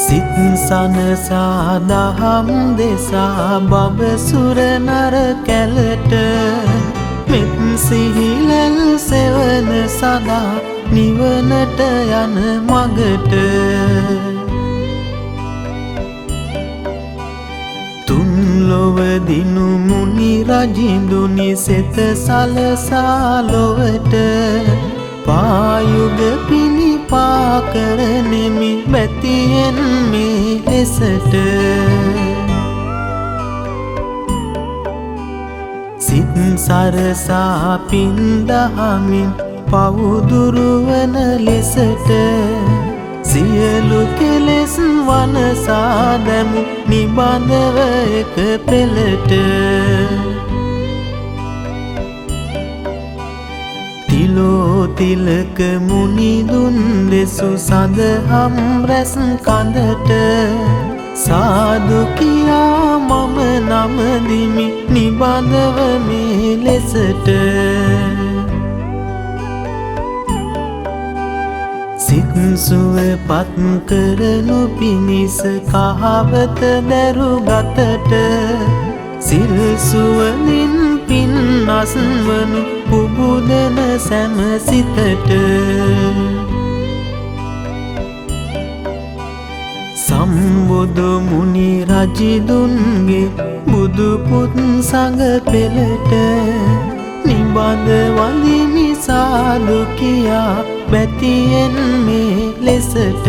සිත් සනසා දහම් දෙසා බඹ සුර නර කැලට මෙත් සිහිලල් සෙවන සදා නිවනට යන මගට තුන් ලොව දිනු මුනි රජිඳුනි සෙත සලසා ලොවට පායුග පිණිපා කරනෙමි බැතියෙන් මේ ලෙසට සිත් සරසා පින් දහමින් පවුදුරුවන ලෙසට සියලු කෙලෙස් වනසා දැමු නිබඳව එක පෙළට තිලෝතිලක මුනිදුන් දෙසු සඳහම් රැස් කඳට සාදු කියා මම නමදිමි නිබඳව මේ ලෙසට සිත් සුව පත් කරනු පිණිස කහවත දැරු ගතට සිල් සුවඳින් පින් අස්වනු පුබුදන සැම සිතට සම්බුදු මුනි රජිදුන්ගේ බුදු පුත් සඟ පෙළට නිබඳ වඳිමි සාදු කියා බැතියෙන් මේ ලෙසට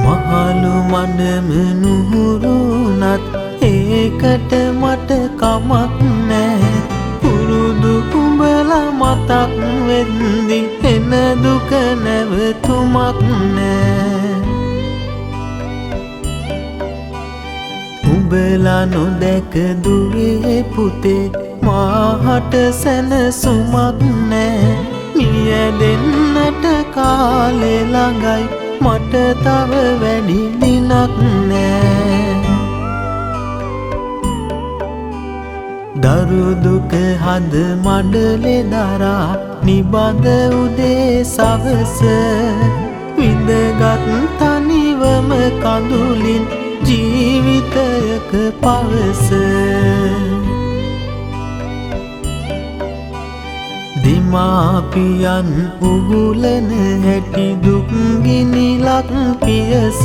මහලු මඩම නුහුරුනත් ඒකට මට කමක් නෑ පුරුදු උඹලා මතක් වෙද්දි එන දුක නැවතුමක් නෑ උඹලා නොදැක දුවේ පුතේ මාහට සැනසුමක් නෑ මිය දෙන්නට කාලේ ළඟයි මට තව වැඩි දිනක් නෑ දරු දුක හද මඩලේ දරා නිබඳ උදේ සවස විඳගත් තනිවම කඳුලින් ජීවිතයක පවස දිමාපියන් උගුලන හැටි දුක්ගිනිලක් පියස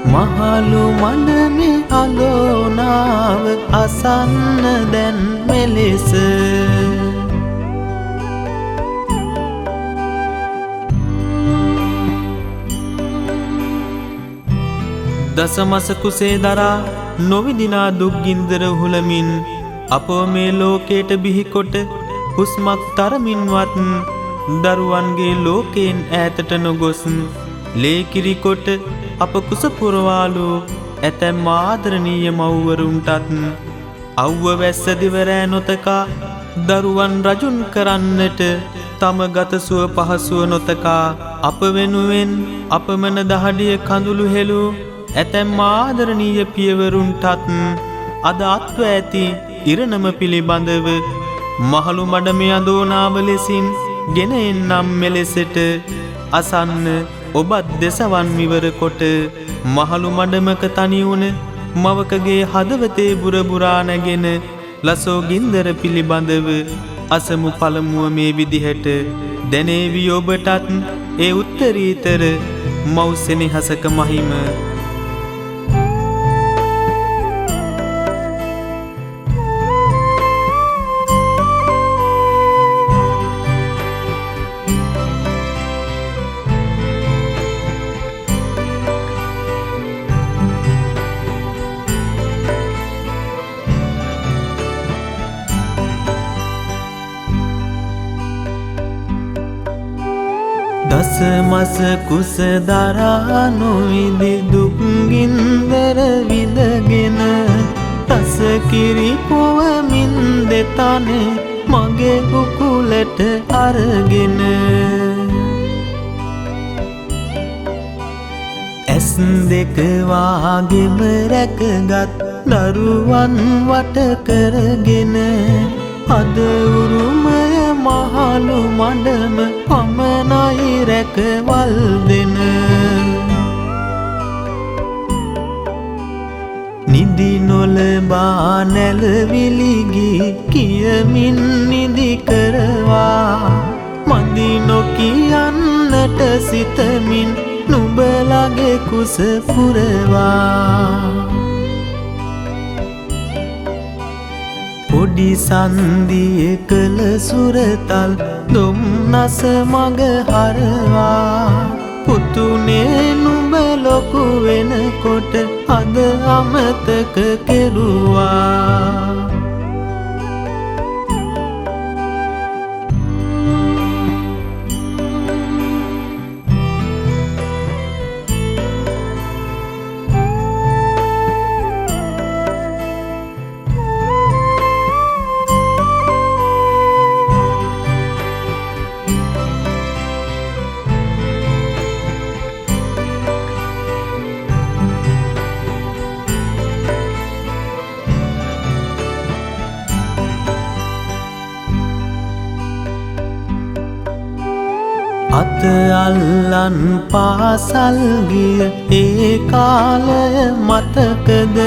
මහලු මඩමේ අලෝනාව අසන්න දැන් මෙලෙස දසමස කුසේ දරා නොවිදිනා දුක්ගින්දර හුලමින් අපෝ මේ ලෝකයට බිහිකොට හුස්මක් තරමින්වත් දරුවන්ගේ ලෝකයෙන් ඈතට නොගොස් ලේකිරිකොට අප කුසපුරවාලු ඇතැම් ආදරණීය මව්වරුන්ටත් අව්ව වැස්ස දිවරෑ නොතකා දරුවන් රජුන් කරන්නට තම ගතසුව පහසුව නොතකා අප වෙනුවෙන් අපමණ දහඩිය කඳුළු හෙළු ඇතැම් ආදරණීය පියවරුන්ටත් අද අත්ව ඇති ඉරණම පිළිබඳව මහලු මඩමේ අඳෝනාව ලෙසින් ගෙන එන්නම් මෙලෙසට අසන්න ඔබත් දෙසවන් විවර කොට මහලු මඩමක තනිවුණ මවකගේ හදවතේ බුරබුරා නැගෙන ලසෝ ගින්දර පිළිබඳව අසමු පළමුව මේ විදිහට දැනේවි ඔබටත් ඒ උත්තරීතර මව් සෙනෙහසක මහිම දස මස කුස දරා නොවිදි දුක් ගින්දර විඳගෙන රස කිරි පොවමින් දෙතනේ මගේ කුකුලට අරගෙන ඇස් දෙක වාගෙම රැකගත් දරුවන් වට කරගෙන අද උරුමය මහලු මඩම පමණයි රැකවල් දෙන නිදි නොලබා නැලවිලිගි කියමින් නිදි කරවා මදි නොකියන්නට සිතමින් නුඹලගේ කුස පුරවා පොඩි සන්දිය කළ සුරතල් දුම්නස මග හරවා පුතුනේ නුඹ ලොකු වෙනකොට අද අමතක කෙරුවා අත අල්ලන් පාසල් ගිය ඒ කාලය මතකද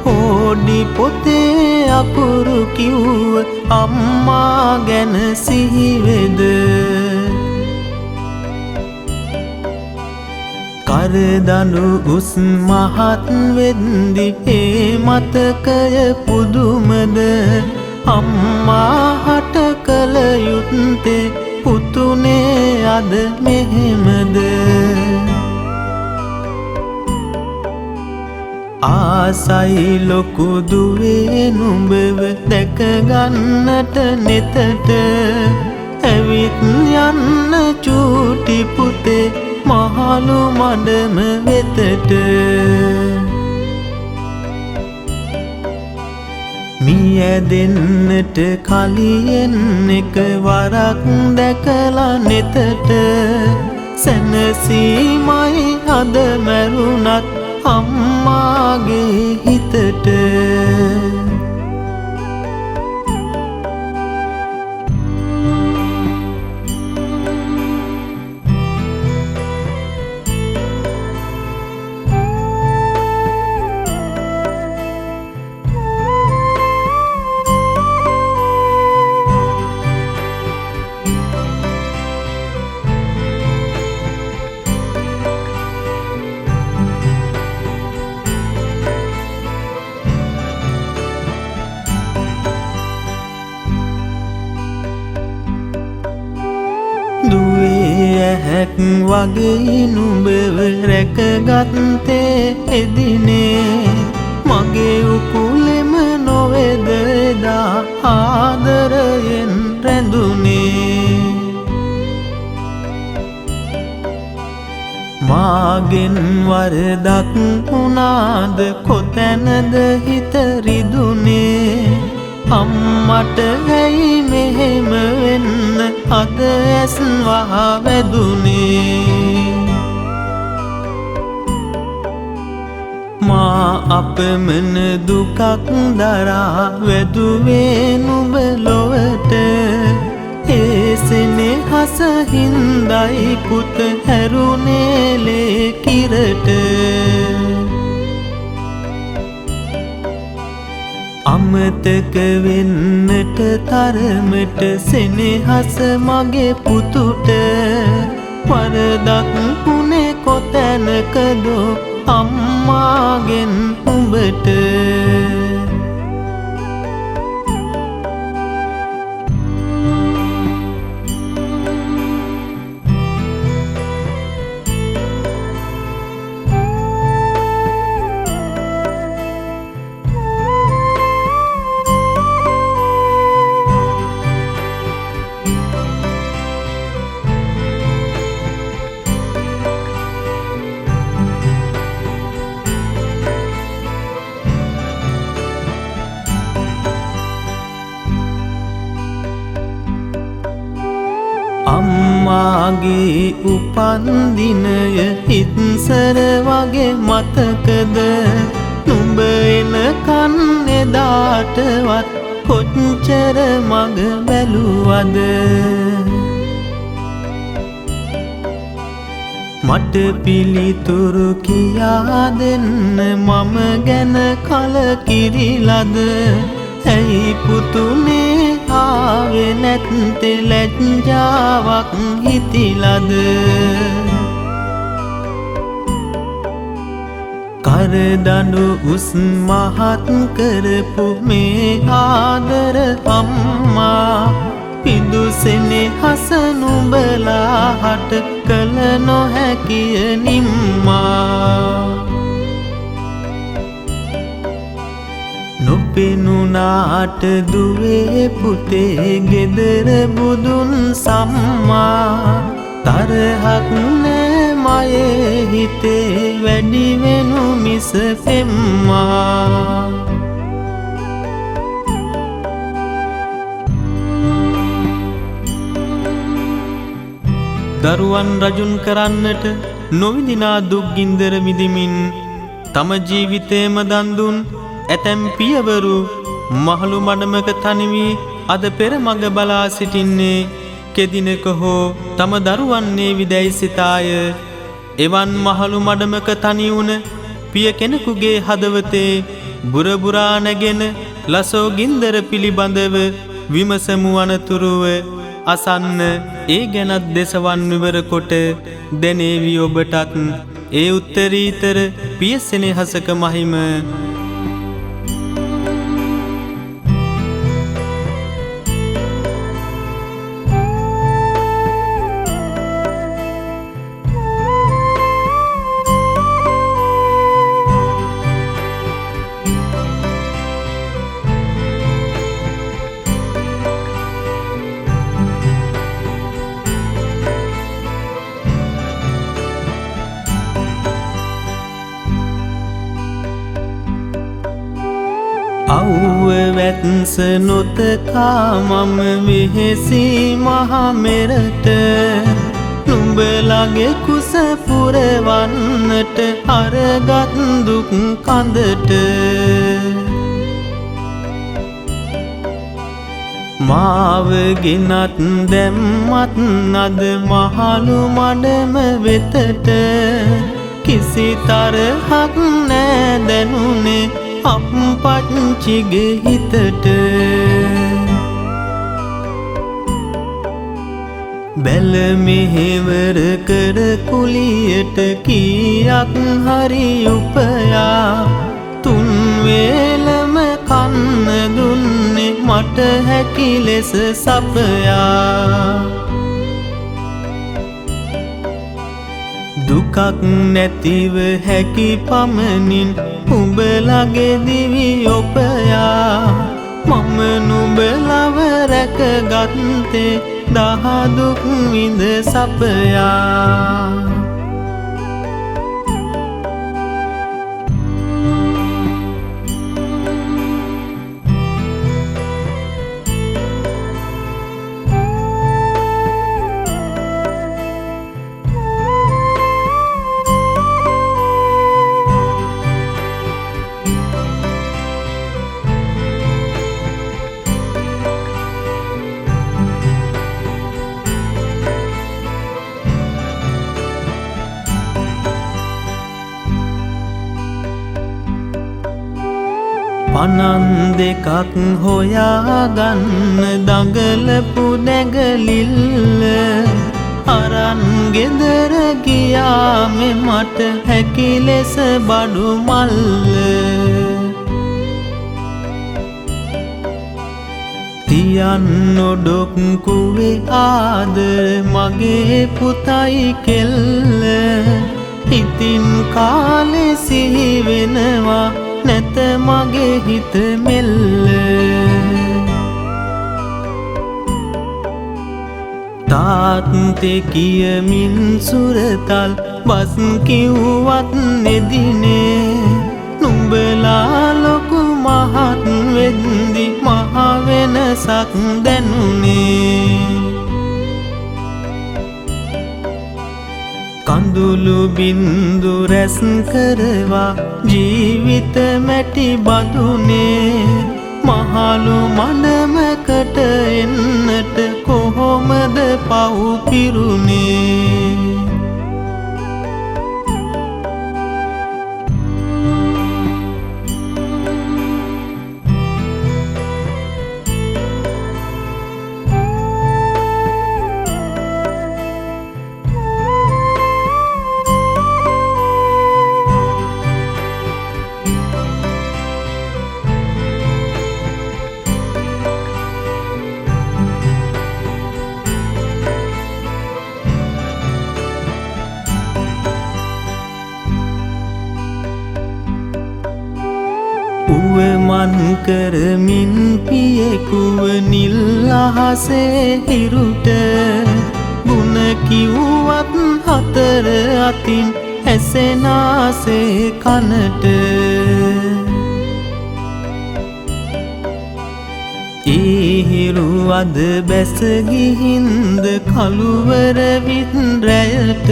ඕඩි පොතේ අකුරු කිව්ව අම්මා ගැන සිහිවෙද කරදඬු උස් මහත් වෙද්දි ඒ මතකය පුදුමද අම්මා හට කල යුත්තේ පුතුනේ අද මෙහෙමද ආසයි ලොකු දුවේ නුඹව දැක ගන්නට නෙතට ඇවිත් යන්න චූටි පුතේ මහලු මඩම වෙතට මිය දෙන්නට කලියෙන් එක වරක් දැකලා නෙතට සැනසීමයි අද මැරුණත් අම්මාගේ හිතට දුවේ ඇහැක් වගේ නුඹව රැකගත්තේ එදිනේ මගේ උකුලෙම නොවේද එදා ආදරයෙන් රැඳුනේ මාගෙන් වරදක් වුණාද කොතැනද හිත රිදුනේ අම්මට ඇයි මෙහෙම වෙන්න අද ඇස් වහ වැදුනේ මා අපමණ දුකක් දරා වැදුවේ නුඹ ලොවට ඒ සෙනෙහස හින්දයි පුත හැරුනේ ලේ කිරට අමතක වෙන්නට තරමට සෙනෙහස මගේ පුතුට වරදක් වුණේ කොතැනකදෝ අම්මාගෙන් උඹට අම්මාගේ උපන්දිනය ඉත්සර වගේ මතකද නුඹ එනකන් එදාටවත් කොච්චර මග බැලුවද මට පිළිතුරු කියා දෙන්න මම ගැන කලකිරිලද ඇයි පුතුනේ ආවේ නැත්තේ ලැජ්ජාවක් හිතිලද කරදඬු උස් මහත් කරපු මේ ආදර අම්මා පිඳුසෙනේ හස නුඹලාට කල නොහැකිය නිම්මා නොපෙනුනාට දුවේ පුතේ ගෙදර බුදුන් සම්මා තරහක් නෑ මයේ හිතේ වැඩි වෙනු මිස පෙම්මා දරුවන් රජුන් කරන්නට නොවිඳිනා දුක් ගින්දර මිදිමින් තම ජීවිතේම දන් දුන් ඇතැම් පියවරු මහලු මඩමක තනි වී අද පෙර මඟ බලා සිටින්නේ කෙදිනක හෝ තම දරුවන් නේවිදැයි සිතාය එවන් මහලු මඩමක තනි වුණ පිය කෙනෙකුගේ හදවතේ බුරබුරා නැගෙන ලසෝ ගින්දර පිළිබඳව විමසමු අනතුරුව අසන්න ඒ ගැනත් දෙසවන් විවර කොට දැනේවි ඔබටත් ඒ උත්තරීතර පිය සෙනෙහසක මහිම අව්ව වැත්ස නොතකා මම වෙහෙසි මහමෙරට නුඹලගේ කුස පුරවන්නට අරගත් දුක් කඳට මාව ගෙනත් දැම්මත් නද මහලු මඩම වෙතට කිසි තරහක් නෑ දැනුනේ අප්පච්චිගේ හිතට බැල මෙහෙවර කර කුලියට කීයක් හරි උපයා තුන් වේලම කන්න දුන්නේ මට හැකි ලෙස සපයා දුකක් නැතිව හැකි පමණින් උඹලගේ දිවි ඔපයා මම නුඹලව රැකගත්තේ දහදුක් විඳ සපයා පනන් දෙකක් හොයාගන්න දඟලපු නැගලිල්ල අරන් ගෙදර ගියාමෙ මට හැකි ලෙස බඩු මල්ල තියන්න ඩොක්කුවේ ආදර මගේ පුතයි කෙල්ල ඉතින් කාලෙ සිහි වෙනවා නැත මගේ හිත මෙල්ල තාත්තේ කියමින් සුරතල් බස් කිව්වත් නෙදිනේ නුඹලා ලොකු මහත් වෙද්දි මහ වෙනසක් දැනුනේ කඳුළු බින්දු රැස් කරවා ජීවිත මැටි බඳුනේ මහලු මඩමකට එන්නට කොහොමද පව් පිරුණේ මන් කරමින් පියෙකුව නිල් අහසේ හිරුට ගුණ කිව්වත් හතර අතින් ඇසෙනාසේ කනට ඒ හිරු අද බැස ගිහින්ද කළුවර විත් රැයට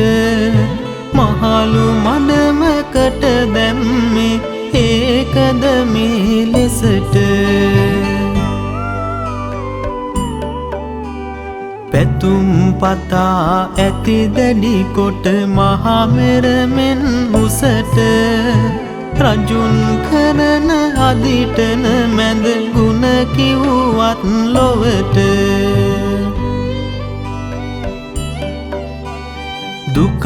මහලු මඩමකට දැම්මේ ඒකද මේ ලෙසට පැතුම් පතා ඇති දැඩි කොට මහමෙරමෙන් උසට රජුන් කරන අදිටන මැද ගුණ කිව්වත් ලොවට දුකක්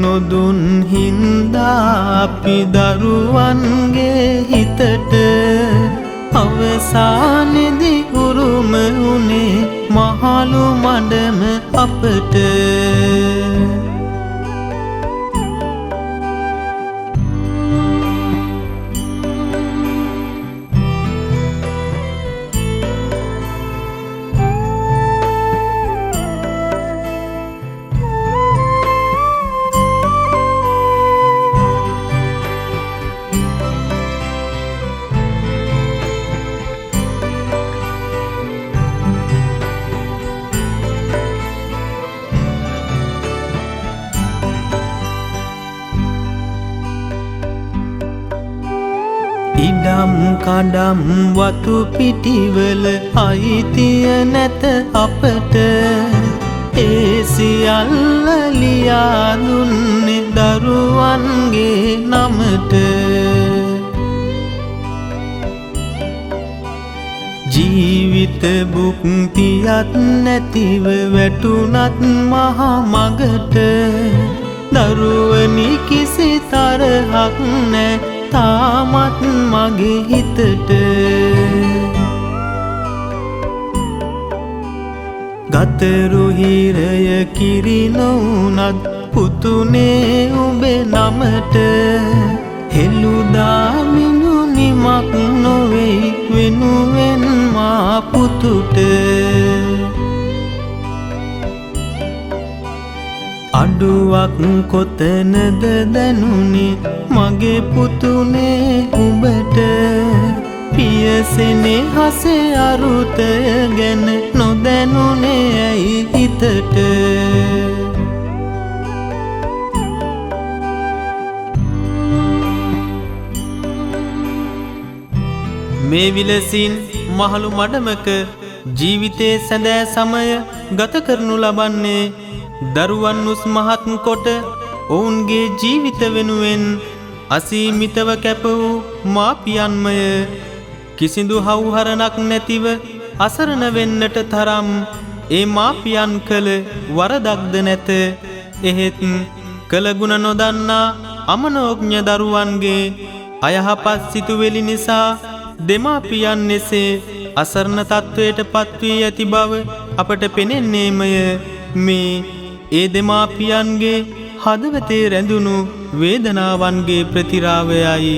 නොදුන් හින්දා අපි දරුවන්ගේ හිතට අවසානෙදි උරුම වුණේ මහලු මඩම අපට ඉඩම් කඩම් වතු පිටිවල අයිතිය නැත අපට ඒ සියල්ල ලියා දුන්නේ දරුවන්ගේ නමට ජීවිත බුක්තියත් නැතිව වැටුනත් මහා මගට දරුවනි කිසි තරහක් නැ තාමත් මගේ හිතට ගතරු හිරය කිරි නොවුනත් පුතුනේ උඹේ නමට හෙළුදා මිනුනිමක් නොවෙයි වෙනුවෙන් මා පුතුට අඩුවක් කොතනද දැනුනේ මගේ පුතුනේ උඹට පියසෙනේ හසේ අරුතය ගැන නොදැනුනේ ඇයි හිතට මේ විලසින් මහලු මඩමක ජීවිතේ සැදෑ සමය ගත කරනු ලබන්නේ දරුවන් උස් මහත් කොට ඔවුන්ගේ ජීවිත වෙනුවෙන් අසීමිතව කැප වූ මාපියන්මය කිසිදු හවුහරණක් නැතිව අසරණ වෙන්නට තරම් ඒ මාපියන් කළ වරදක්ද නැත එහෙත් කළ ගුණ නොදන්නා අමනෝඥ දරුවන්ගේ අයහපත් සිතුවිලි නිසා දෙමාපියන් එසේ අසරණ තත්වයට පත්වී ඇති බව අපට පෙනෙන්නේමය මේ ඒ දෙමාපියන්ගේ හදවතේ රැඳුණු වේදනාවන්ගේ ප්‍රතිරාවයයි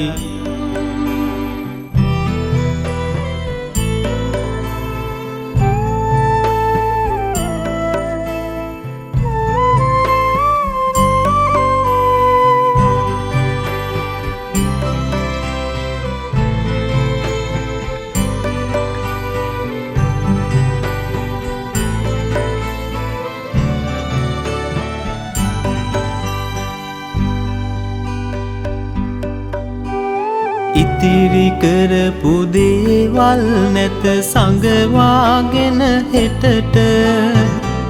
ඉතිරි කරපු දේවල් නැත සංගවාගෙන හෙටට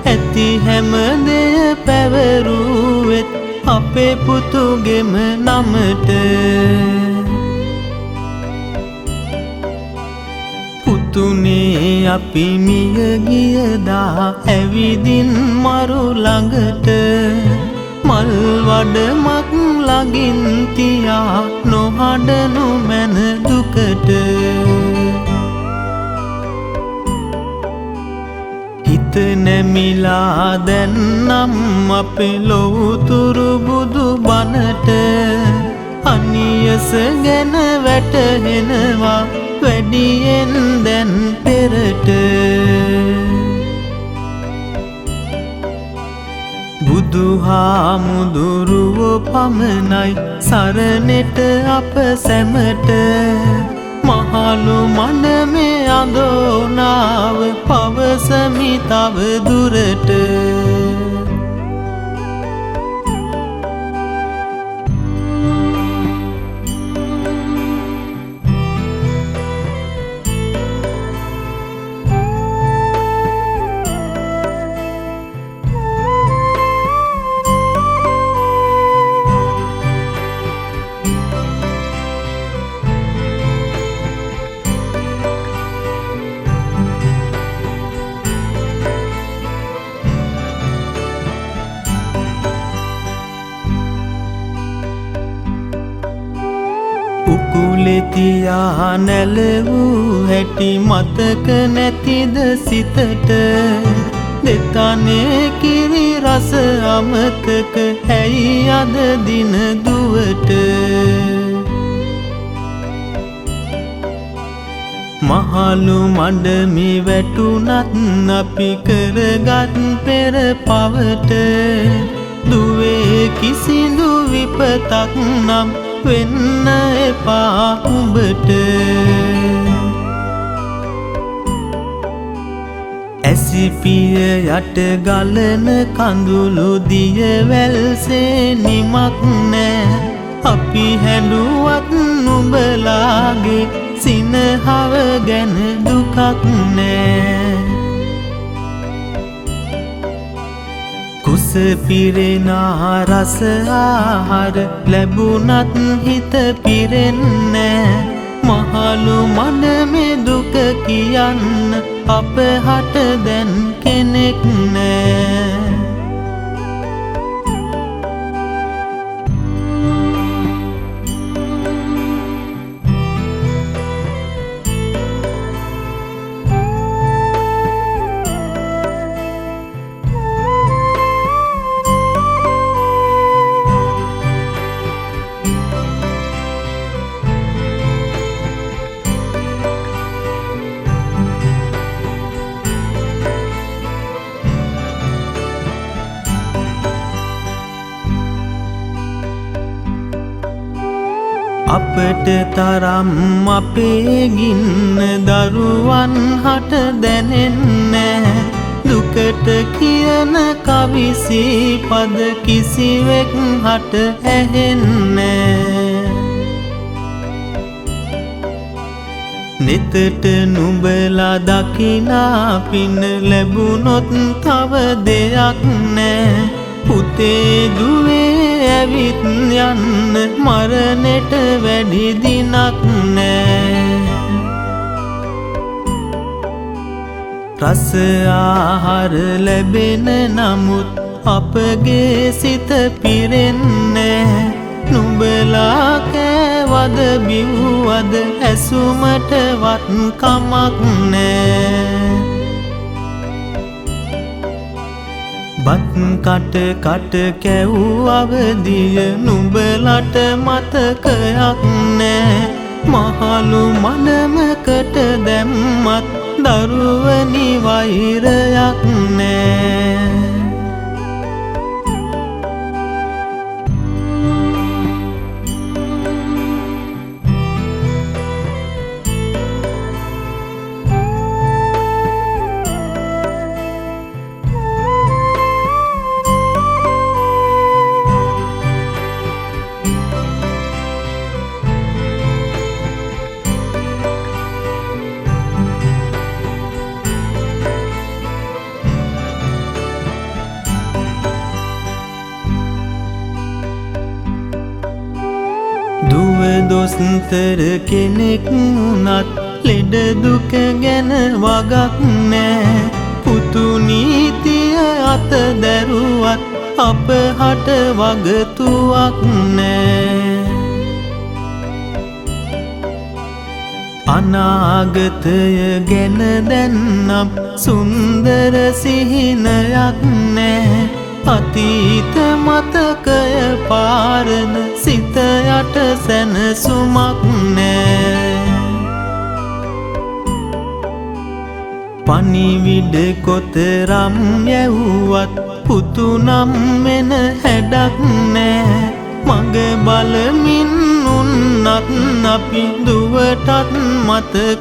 ඇති හැම දෙය පැවරුවෙත් අපේ පුතුගෙම නමට පුතුනේ අපි මිය ගියදා ඇවිදින් මරු ළඟට මල් වඩමක් ළඟින් තියා නොහඬනු මැන දුකට හිත නැමිලා දැන්නම් අපේ ලොවුතුරු බුදු බණට අනියස ගැන වැටහෙනවා වැඩියෙන් දැන් පෙරට බුදුහාමුදුරුවෝ පමණයි සරණෙට අප සැමට මහලු මඩමේ අඳෝනාව පවසමි තව දුරට උකුලෙතියා නැලවූ හැටි මතක නැතිද සිතට දෙතනේ කිරි රස අමතක ඇයි අද දින දුවට මහලු මඩමි වැටුනත් අපි කරගත් පෙර පවට දුවේ කිසිදු විපතක් නම් වෙන්න එපා උඹට ඇසිපිය යට ගලන කඳුළු දියවැල්සේ නිමක් නෑ අපි හැඬුවත් නුඹලාගේ සිනහව ගැන දුකක් නෑ කුස පිරෙනා රස ආහාර ලැබුණත් හිත පිරෙන්නේ මහලු මඩමේ දුක කියන්න අප හට දැන් කෙනෙක් නෑ අපට තරම් අපේ ගින්න දරුවන් හට දැනෙන්නේ දුකට කියන කවිසි පද කිසිවෙක් හට ඇහෙන්නේ නෙතට නුඹලා දකිනා පින ලැබුණොත් තව දෙයක් නෑ පුතේ දුවේ ඇවිත් යන්න මරණෙට වැඩි දිනක් නෑ රස ආහාර ලැබෙන නමුත් අපගේ සිත පිරෙන්නේ නුඹලා කෑවද බිව්වද ඇසුමටවත් කමක් නෑ බත් කට කට කැව් අවදිය නුඹලට මතකයක් නෑ මහලු මනමකට දැම්මත් දරුවනි වෛරයක් නෑ දොස්තර කෙනෙක් වුණත් ලෙඩ දුක ගැන වගක් නෑ. පුතු නීතිය අත දැරුවත් අපහට වගතුවක් නෑ. අනාගතය ගැන දැන්නම් සුන්දර සිහිනයක් නෑ. අතීත මතකය පාරන සිත යට සැනසුමක් නෑ. පණිවිඩ කොතරම් යැව්වත් පුතු නම් වෙන හැඩක් නෑ. මග බලමින් උන්නත් අපි දුවටත් මතකයක්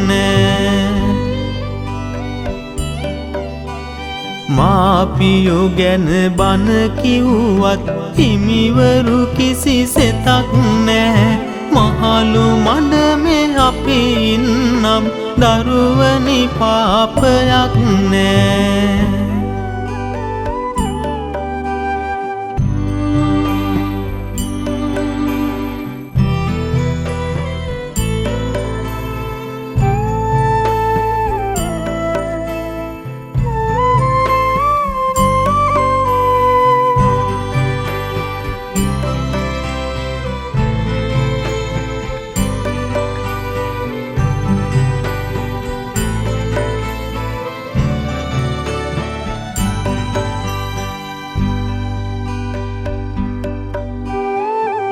නෑ. මාපියෝ ගැන බන කිව්වත් හිමිවරු කිසි සෙතක් නෑ. මහලු මඩමේ අපි ඉන්නම් දරුවනි පාපයක් නෑ.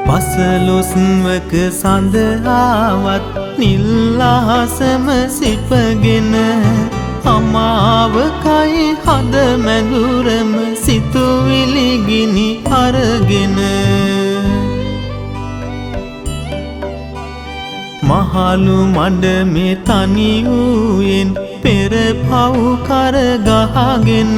පසළොස්වක සඳහාවත් නිල් අහසම සිපගෙන අමාවකයි හද මැදුරම සිතුවිලි ගිනි අරගෙන මහලු මඩමේ තනි වූයෙන් පෙර පව් කර ගහගෙන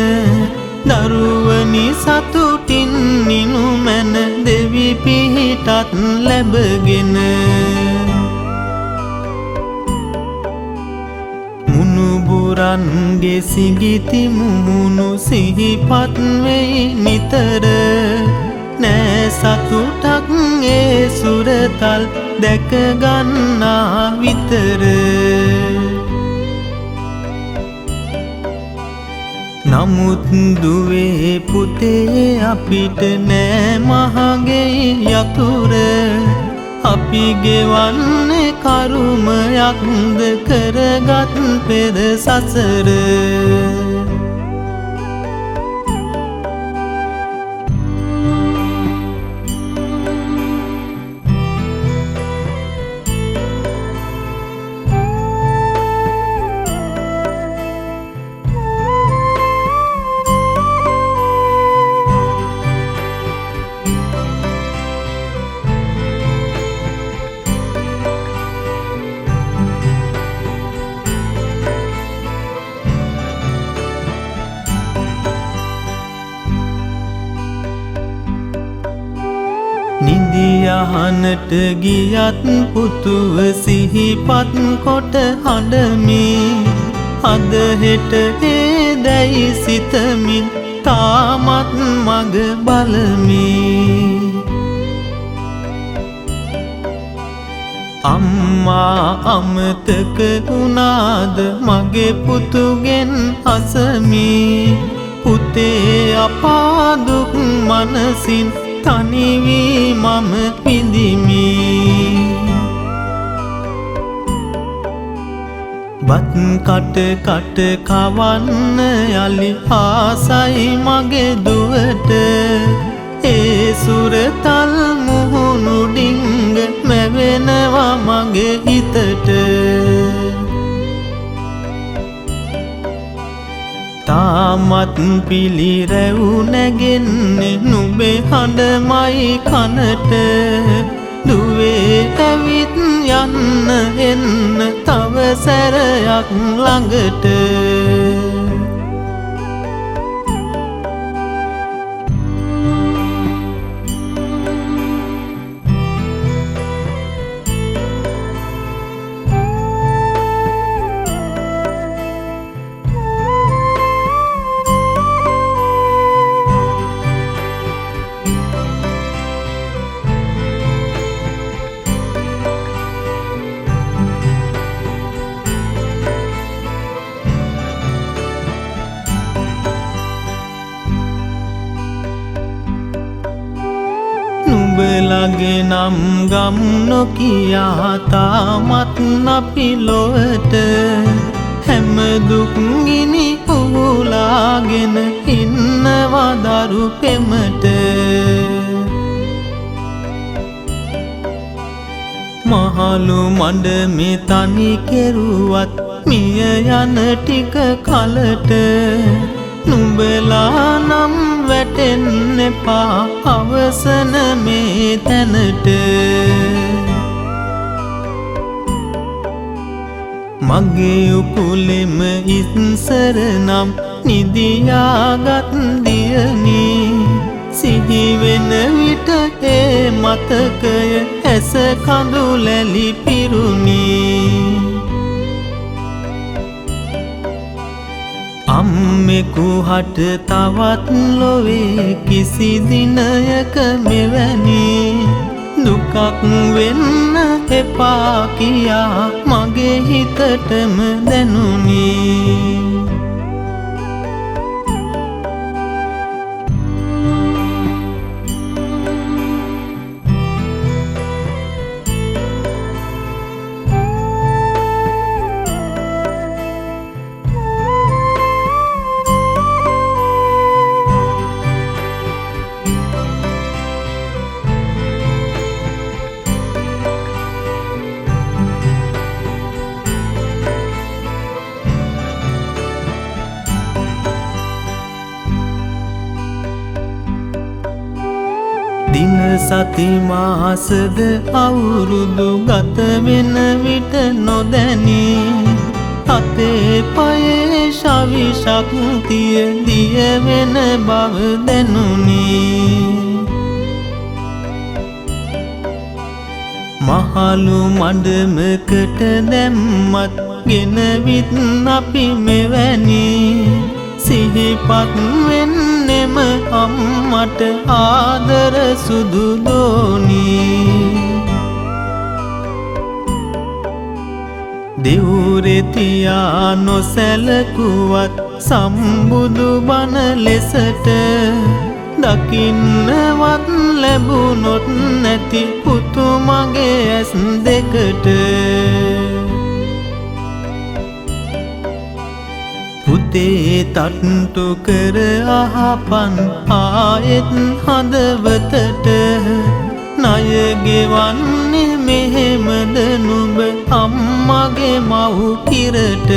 දරුවනි සතුටින් නිනු මැන දෙවි පිහිටත් ලැබගෙන මුණුබුරන්ගේ සිඟිති මුහුණු සිහිපත් වෙයි නිතර. නෑ සතුටක් ඒ සුරතල් දැක ගන්නා විතර. නමුත් දුවේ පුතේ අපිට නෑ මහගේ යතුර. අපි ගෙවන්නේ කරුමයක්ද කරගත් පෙර සසර. නිදියහනට ගියත් පුතුව සිහිපත් කොට හඬමි. අද හෙට දැයි සිතමින් තාමත් මග බලමි. අම්මා අමතක වුණාද මගේ පුතුගෙන් අසමි. පුතේ අපා දුක් මනසින් තනිවී මම විඳිමි. බත් කට කවන්න යලි ආසයි මගේ දුවට. ඒ සුරතල් මුහුණු ඩිංග මැවෙනවා මගේ හිතට. තාමත් පිළිරැව් නැගෙන්නේ නුඹේ හඬමයි කනට. දුවේ ඇවිත් යන්න එන්න තව සැරයක් ළඟට. නුඹලාගේ නම් ගම් නොකියා තාමත් අපි ලොවට හැම දුක් ගිනි උහුලාගෙන ඉන්නවා දරු පෙමට. මහලු මඩ මේ තනි කෙරුවත් මිය යන ටික කලට නුඹලා නම් වැටෙන්න එපා අවසන මේ තැනට. මගේ උකුලෙම ඉස්සර නම් නිදියාගත් දියනී සිහි වෙන විට ඒ මතකය ඇස කඳුලැලි පිරුණී. අම්මෙකු හට තවත් ලොවේ කිසි දිනයක මෙවැනි දුකක් වෙන්න එපා කියා මගේ හිතටම දැනුනි. දින සති මාසද අවුරුදු ගත වෙන විට නොදැනී අතේ පයේ ශවි ශක්තිය දිය වෙන බව දැනුනි. මහලු මඩමකට දැම්මත් ගෙනවිත් අපි මෙවැනි සිහිපත් වෙන්නෙම අම්මට ආදර සුදු දෝනී. දෙවුරේ තියා නොසැලකුවත් සම්බුදු බණ ලෙසට දකින්නවත් ලැබුණොත් නැති පුතු මගේ ඇස් දෙකට. පුතේ තට්ටු කර අහපන් ආයෙත් හදවතට ණය ගෙවන්නේ මෙහෙමද නුඹ අම්මගේ මව් කිරට.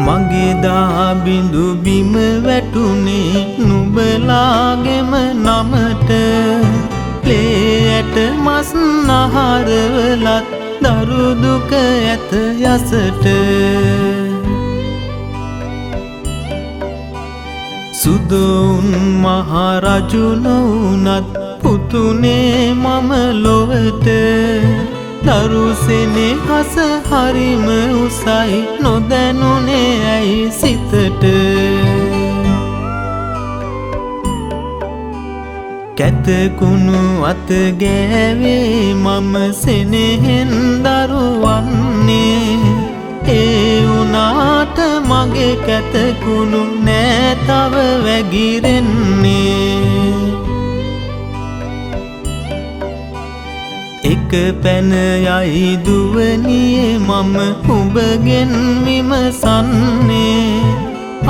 මගේ දා බිඳු බිම වැටුනේ නුඹලාගෙම නමට. ලේ ඇට මස් නහරවලත් දරු දුක ඇත යසට. සුදොවුන් මහරජු නොවුනත් පුතුනේ මම ලොවට. දරුසෙනේ හස හරිම උසයි නොදැනුනේ ඇයි සිතට. කැතකුණු අත ගෑවේ මම සෙනෙහෙන් දරුවන්නේ. ඒ වුණාට මගේ කැතකුණු නෑ තව වැගිරෙන්නේ. එක පැන යයි දුවනියේ මම උඹගෙන් විමසන්නේ.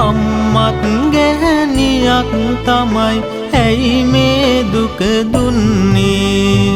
අම්මත් ගැහැණියක් තමයි ඇයි මේ දුක දුන්නේ.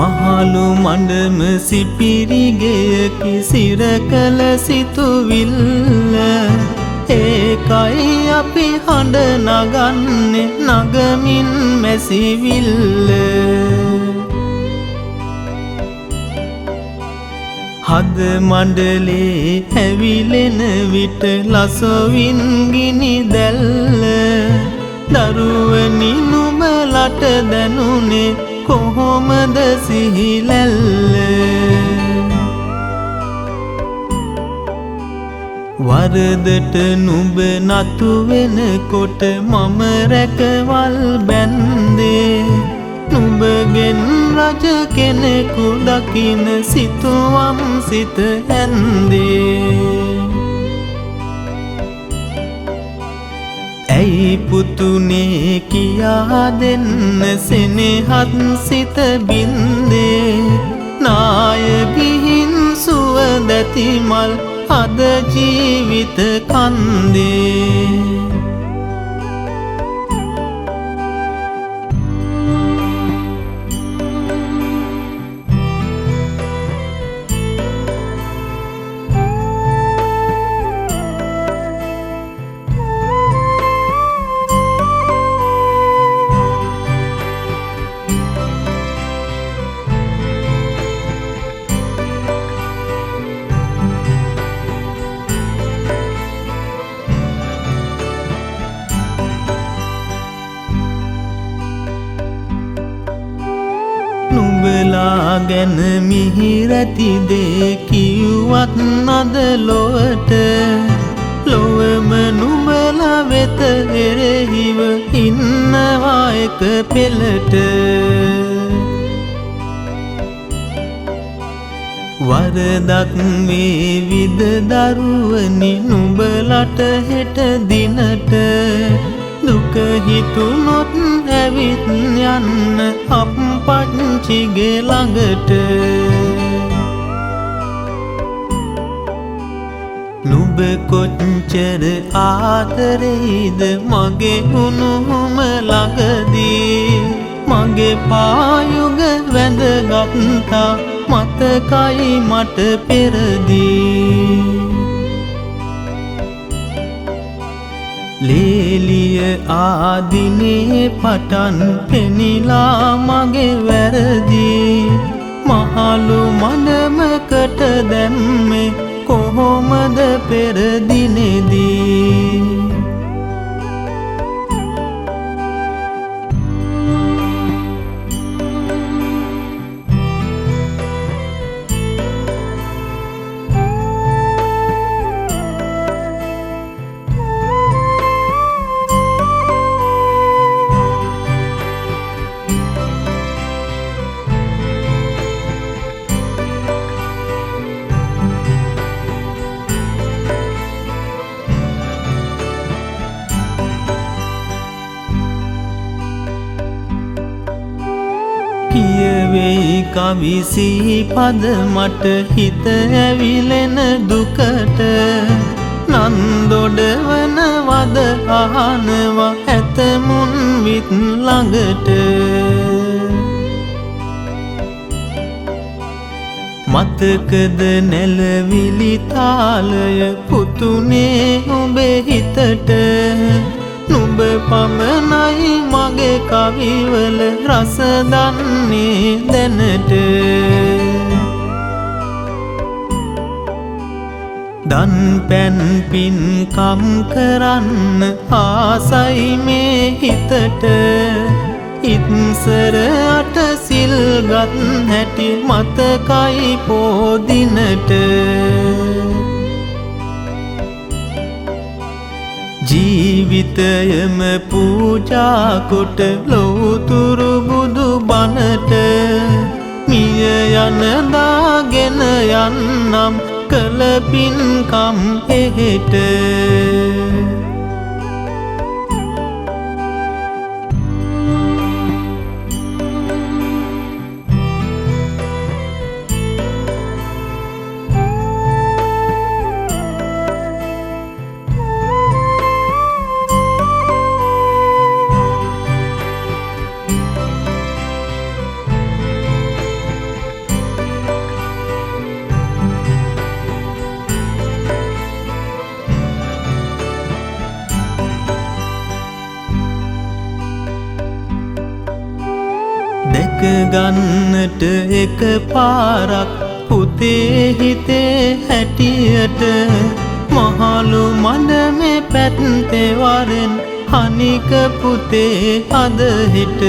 මහලු මඩම සිපිරිගෙයකි සිර කළ සිතුවිල්ල ඒකයි අපි හඬ නගන්නේ නගමින් මැසිවිල්ල හද මණ්ඩලේ ඇවිලෙන විට ලසොවින් ගිනි දැල්ල දරුවනි නුඹලට දැනුනේ කොහොමද සිහිලැල්ල වරදට නුඹ නතු වෙනකොට මම රැකවල් බැන්දේ නුඹගෙන් රජ කෙනෙකු දකින සිතුවම් සිත ඇන්දේ ඇයි පුතුනේ කියා දෙන්න සෙනෙහත් සිත බින්දේ නාය ගිහින් සුවදැති මල් අද ජීවිත කන්දේ නුඹලා ගැන මිහිරැති දේ කිව්වත් නද ලොවට ලොවම නුඹලා වෙත එරෙහිව ඉන්නවා එක පෙළට වරදක් වේවිද දරුවනි නුඹලට හෙට දිනට දුක හිතුනොත් ඇවිත් යන්න අප්පච්චිගේ ළඟට නුඹ කොච්චර ආදරෙයිද මගේ උණුහුම ළඟදී මගේ පායුග වැඳගත්තා මතකයි මට පෙරදී ලේලිය ආදිනේ පටන් පෙනිලා මගේ වැරදි මහලු මඩමකට දැම්මේ කොහොමද පෙර දිනෙදී කියවෙයි කවිසි පද මට හිත ඇවිලෙන දුකට නන්දොඩවන වද අහනවා ඇතමුන් විත් ළඟට මතකද නැලවිලි තාලය පුතුනේ උඹේ හිතට නුඹ පමණයි මගේ කවිවල රස දන්නේ දැනට දන් පැන් පින්කම් කරන්න ආසයි මේ හිතට ඉත්සර අට සිල්ගත් හැටි මතකයි පෝදිනට ජීවිතයම පූජා කොට ලෝතුරු බුදු බණට මිය යනදාගෙන යන්නම් කළ පින්කම් එහෙට එක ගන්නට එක පාරක් පුතේ හිතේ හැටියට මහලු මඩමේ පැත්තේ වරෙන් අනික පුතේ අද හිට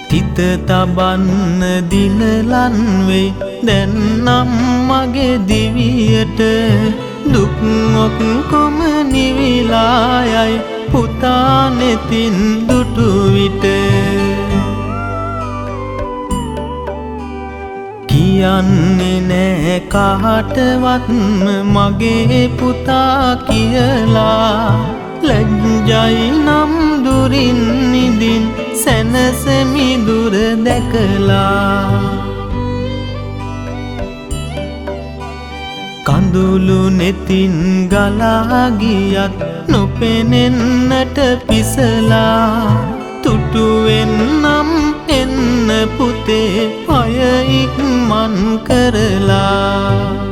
තිත තබන්න දිනලන් වෙයි දැන් නම් මගේ දිවියට දුක් ඔක්කොම නිවිලා යයි පුතා නෙතින් දුටු විට කියන්නේ නෑ කාටවත්ම මගේ පුතා කියලා ලැජ්ජයි නම් දුරින් නිදින් සැනසෙමි දුර දැකලා කඳුළු නෙතින් ගලා ගියත් නොපෙනෙන්නට පිසලා තුටුවෙන් නම් එන්න පුතේ පය ඉක්මන් කරලා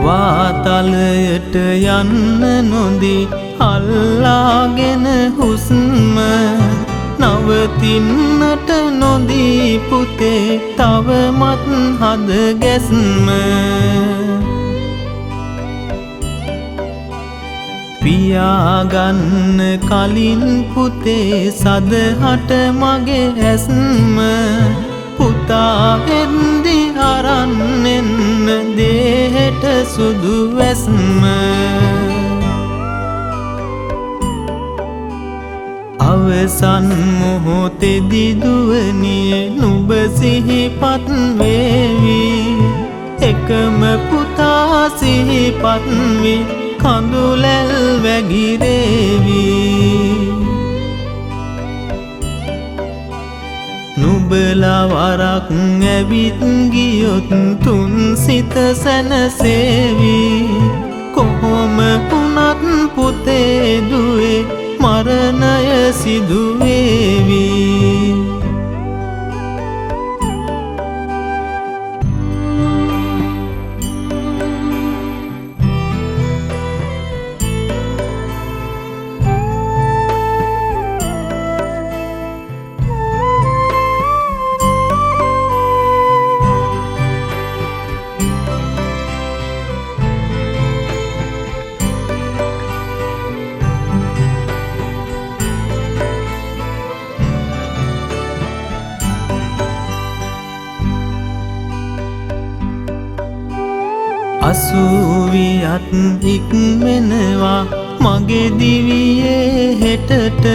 වාතලයට යන්න නොදී අල්ලාගෙන හුස්ම නවතින්නට නොදී පුතේ තවමත් හද ගැස්ම පියාගන්න කලින් පුතේ සදහට මගේ ඇස්ම පුතා එන්දි අරන් එන්න දේහෙට සුදු වැස්ම අවසන් මොහොතෙදි දුවනිය නුඹ සිහිපත් වේවි එකම පුතා සිහිපත් වී කඳුලැල් වැගිරේවි නුඹලා වරක් ඇවිත් ගියොත් තුන් සිත සැනසේවි කොහොම වුණත් පුතේ දුවේ මරණය සිදු වේවි අසුවියත් ඉක්මෙනවා මගේ දිවියේ හෙටට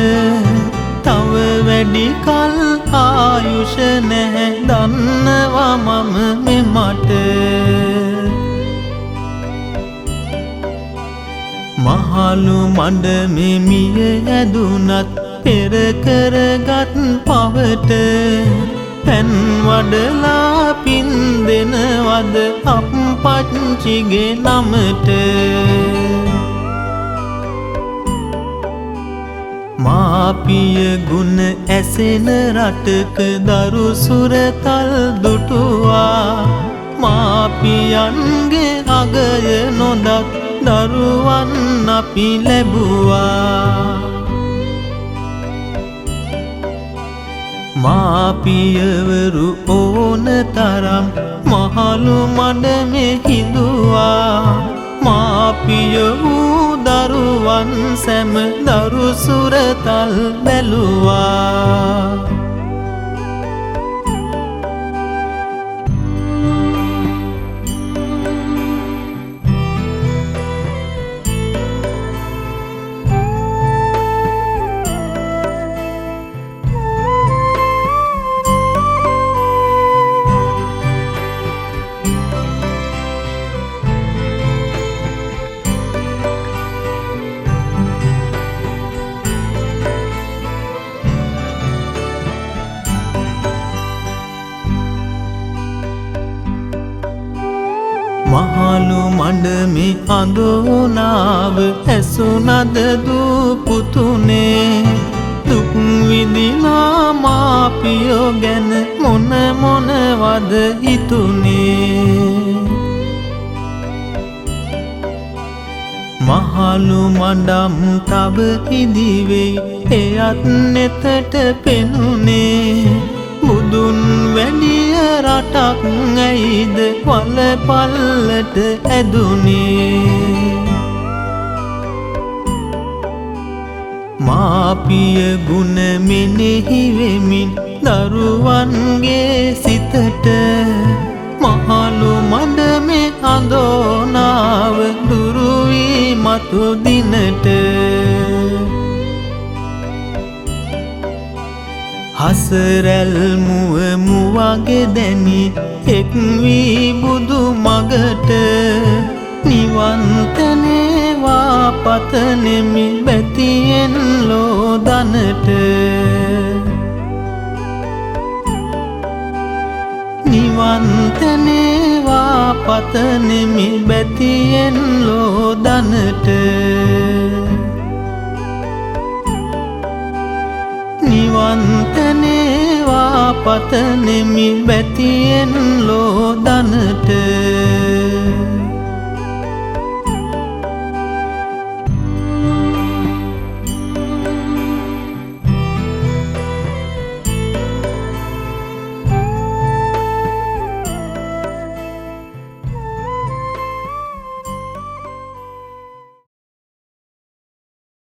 තව වැඩි කල් ආයුෂ නැහැ දන්නවා මම මෙමට මහලු මඩ මෙමිය ඇදුනත් පෙර කරගත් පවට පැන් වඩලා පින් දෙනවද අප්පච්චිගේ නමට මාපිය ගුණ ඇසෙන රටක දරු සුරතල් දුටුවා මාපියන්ගේ අගය නොදත් දරුවන් අපි ලැබුවා මාපියවරු ඕන තරම් මහලු මඩමේ හිඳුවා මාපිය වූ දරුවන් සැම දරු සුරතල් බැලුවා මහලු මඩමේ අඳෝනාව ඇසුනද දූපුතුනේ දුක් විඳිනා මාපියෝ ගැන මොන මොනවද හිතුනේ මහලු මඩම් තව ඉදිවෙයි එයත් නෙතට පෙනුනේ බුදුන් වැඩිය රටක් ඇයිද වල පල්ලට ඇදුනේ මාපිය ගුණ මෙනෙහි වෙමින් දරුවන්ගේ සිතට මහලු මඩමේ අඳෝනාව දුරු වී මතු දිනට හසරැල් මුව මුවගේ දැනි එක් වී බුදු මගට නිවන් තැනේවා පතනෙමි බැතියෙන් ලෝදනට නිවන් තැනේවා පතනෙමි බැතියෙන් ලෝදනට නිවන් තැනේවා පතනෙමි බැතියෙන් ලෝදනට